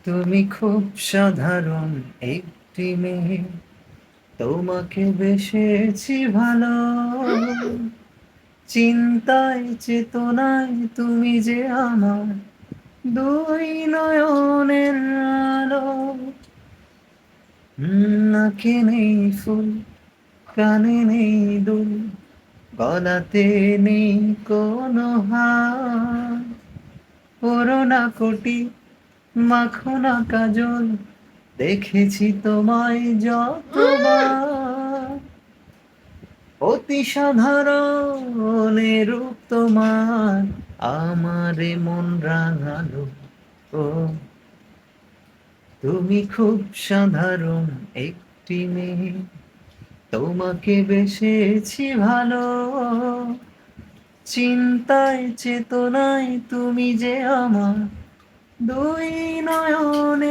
তুমি খুব সাধারণ একটি মেয়ে, তোমাকে বেসেছি ভালো। চিন্তায় চেতনায় তুমি যে আমার দুই নয়নের আলো। নাকে নেই ফুল, কানে নেই দুল, গলাতে নেই কোনো হার। পরো না কোটি, মাখো না কাজল, দেখেছি তোমায় যতবার। অতি সাধারণ রূপ তোমার আমারে মন রাঙালো। ও, তুমি খুব সাধারণ একটি মেয়ে, তোমাকে বেসেছি ভালো। চিন্তায় চেতনায় তুমি যে আমার দুই নয়নের